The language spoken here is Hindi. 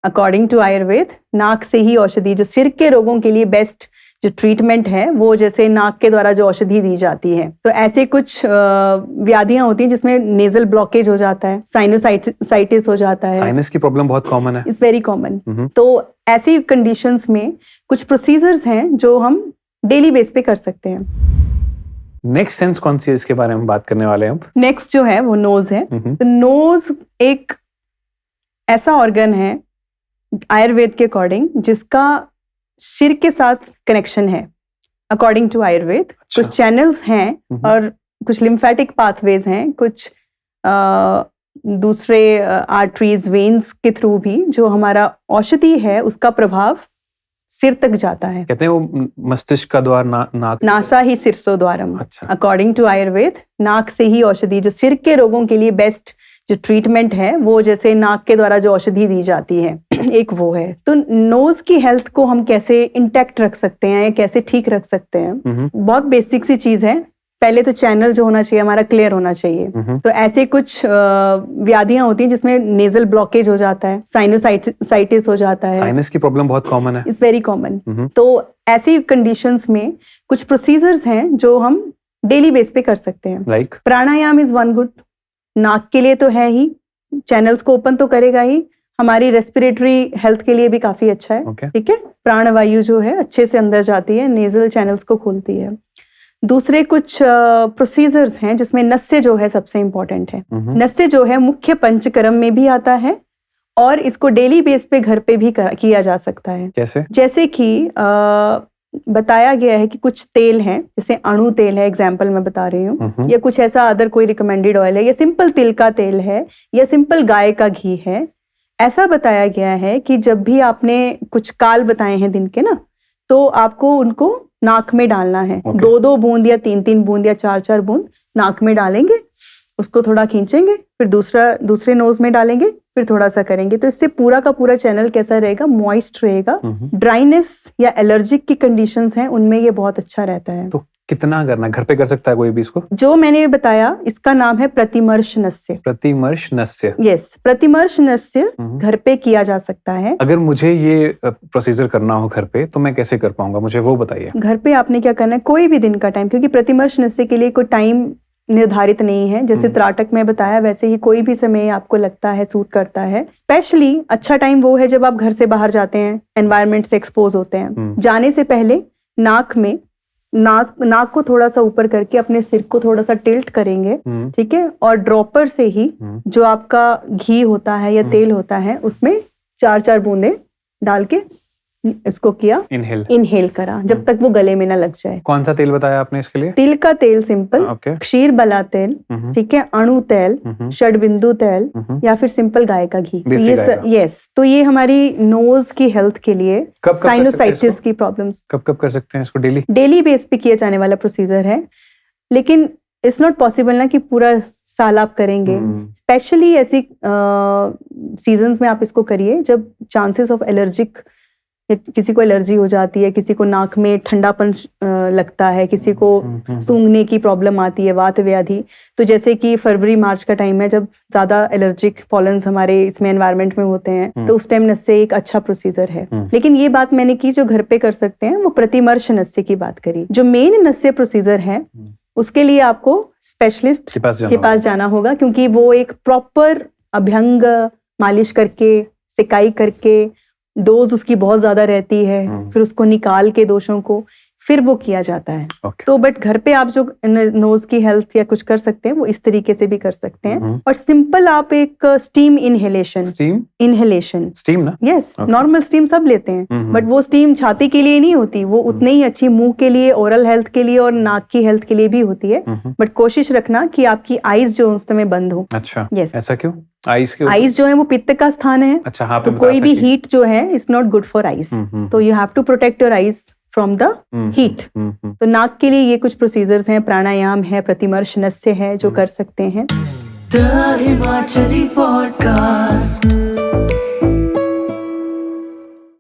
अकॉर्डिंग टू आयुर्वेद नाक से ही औषधि, जो सिर के रोगों के लिए बेस्ट जो ट्रीटमेंट है वो जैसे नाक के द्वारा जो औषधि दी जाती है। तो ऐसे कुछ व्याधियां होती हैं जिसमें नेजल ब्लॉकेज हो जाता है, साइनोसाइटिस हो जाता है। साइनस की प्रॉब्लम बहुत कॉमन है, इट्स वेरी कॉमन। तो ऐसी कंडीशंस में कुछ प्रोसीजर्स हैं जो हम डेली बेस पे कर सकते हैं। नेक्स्ट सेंस कौन सी है, इसके बारे में बात करने वाले हैं अब। नेक्स्ट जो है वो नोज है। तो नोज एक ऐसा ऑर्गन है आयुर्वेद के अकॉर्डिंग जिसका सिर के साथ कनेक्शन है। अकॉर्डिंग टू आयुर्वेद कुछ चैनल्स हैं और कुछ लिम्फेटिक पाथवेज हैं, कुछ दूसरे आर्टरीज वेन्स के थ्रू भी जो हमारा औषधि है उसका प्रभाव सिर तक जाता है। कहते हैं वो मस्तिष्क का द्वार नाक, नासा ही सिरसो द्वारम। अच्छा। अकॉर्डिंग टू आयुर्वेद नाक से ही औषधि, जो सिर के रोगों के लिए बेस्ट जो ट्रीटमेंट है वो जैसे नाक के द्वारा जो औषधि दी जाती है एक वो है। तो नोज की हेल्थ को हम कैसे इंटैक्ट रख सकते हैं, कैसे ठीक रख सकते हैं, बहुत बेसिक सी चीज है। पहले तो चैनल जो होना चाहिए हमारा क्लियर होना चाहिए। तो ऐसे कुछ व्याधियां होती हैं जिसमें नेजल ब्लॉकेज हो जाता है, साइनोसाइटिस हो जाता है। साइनस की प्रॉब्लम बहुत कॉमन है, इट्स वेरी कॉमन। तो ऐसी कंडीशंस में कुछ प्रोसीजर्स हैं जो हम डेली बेस पे कर सकते हैं। Like pranayama is one good. नाक के लिए तो है ही, चैनल्स को ओपन तो करेगा ही, हमारी रेस्पिरेटरी हेल्थ के लिए भी काफी अच्छा है। ठीक है, प्राणवायु जो है अच्छे से अंदर जाती है, नेजल चैनल्स को खोलती है। दूसरे कुछ प्रोसीजर्स हैं जिसमें नस्य जो है सबसे इंपॉर्टेंट है। नस्य जो है मुख्य पंचकर्म में भी आता है और इसको डेली बेस पे घर पे भी किया जा सकता है। जैसे कि बताया गया है कि कुछ तेल हैं, जैसे अणु तेल है, एग्जाम्पल मैं बता रही हूँ, या कुछ ऐसा अदर कोई रिकमेंडेड ऑयल है, या सिंपल तिल का तेल है, या सिंपल गाय का घी है। ऐसा बताया गया है कि जब भी आपने कुछ काल बताए हैं दिन के ना, तो आपको उनको नाक में डालना है। 2-2 बूंद या 3-3 बूंद या 4-4 बूंद नाक में डालेंगे, उसको थोड़ा खींचेंगे, फिर दूसरे नोज में डालेंगे, फिर थोड़ा सा करेंगे। तो इससे पूरा का पूरा चैनल कैसा रहेगा, मॉइस्ट रहेगा। ड्राइनेस या एलर्जिक की कंडीशंस हैं उनमें ये बहुत अच्छा रहता है। तो कितना करना, घर पे कर सकता है कोई भी इसको? जो मैंने बताया इसका नाम है प्रतिमर्श नस्य। प्रतिमर्श नस्य, यस, प्रतिमर्श नस्य घर पे किया जा सकता है। अगर मुझे ये प्रोसीजर करना हो घर पे तो मैं कैसे कर पाऊंगा, मुझे वो बताइए। घर पे आपने क्या करना है, कोई भी दिन का टाइम, क्योंकि प्रतिमर्श नस्य के लिए कोई टाइम निर्धारित नहीं है। जैसे त्राटक में बताया वैसे ही कोई भी समय आपको लगता है सूट करता है। स्पेशली अच्छा टाइम वो है जब आप घर से बाहर जाते हैं, एनवायरनमेंट से एक्सपोज होते हैं। जाने से पहले नाक को थोड़ा सा ऊपर करके अपने सिर को थोड़ा सा टिल्ट करेंगे, ठीक है, और ड्रॉपर से ही जो आपका घी होता है या तेल होता है उसमें 4-4 बूंदे डाल के इसको किया, इनहेल करा, जब तक वो गले में ना लग जाए। कौन सा तेल बताया आपने इसके लिए? तिल का तेल सिंपल, क्षीर बला तेल, ठीक है, अणु तेल, षडबिंदु तेल, या फिर सिंपल गाय का घी। यस, तो ये हमारी नोज की हेल्थ के लिए, साइनोसाइटिस की प्रॉब्लम्स कब कर सकते हैं इसको? डेली बेस पे किया जाने वाला प्रोसीजर है, लेकिन इट्स नॉट पॉसिबल ना कि पूरा साल आप करेंगे। स्पेशली ऐसी सीजन्स में आप इसको करिए जब चांसेस ऑफ एलर्जिक, किसी को एलर्जी हो जाती है, किसी को नाक में ठंडापन लगता है, किसी को सूंघने की प्रॉब्लम आती है, वात व्याधि। तो जैसे कि फरवरी मार्च का टाइम है जब ज्यादा एलर्जिक पॉलन्स हमारे इसमें एनवायरनमेंट में होते हैं, तो उस टाइम नस्य एक अच्छा प्रोसीजर है। लेकिन ये बात मैंने की जो घर पे कर सकते हैं, वो प्रतिमर्श नस्य की बात करी। जो मेन नस्य प्रोसीजर है उसके लिए आपको स्पेशलिस्ट के पास जाना होगा, क्योंकि वो एक प्रॉपर अभ्यंग मालिश करके, सिकाई करके, डोज उसकी बहुत ज्यादा रहती है, फिर उसको निकाल के दोषों को फिर वो किया जाता है। तो बट घर पे आप जो नोज की हेल्थ या कुछ कर सकते हैं वो इस तरीके से भी कर सकते हैं। और सिंपल आप एक स्टीम इनहेलेशन स्टीम ना, यस, नॉर्मल स्टीम सब लेते हैं, बट वो स्टीम छाती के लिए नहीं होती, वो उतने ही अच्छी मुंह के लिए, ओरल हेल्थ के लिए और नाक की हेल्थ के लिए भी होती है। बट कोशिश रखना कि आपकी आईज जो उस समय बंद हो। अच्छा, यस। ऐसा क्यों? आईज जो है वो पित्त का स्थान है। अच्छा, हाँ, तो कोई भी हीट जो है is not good for eyes, तो you have to protect your eyes from the heat. तो नाक के लिए ये कुछ प्रोसीजर्स हैं, प्राणायाम है, प्रतिमर्श नस्य है जो कर सकते हैं। The Himachali podcast.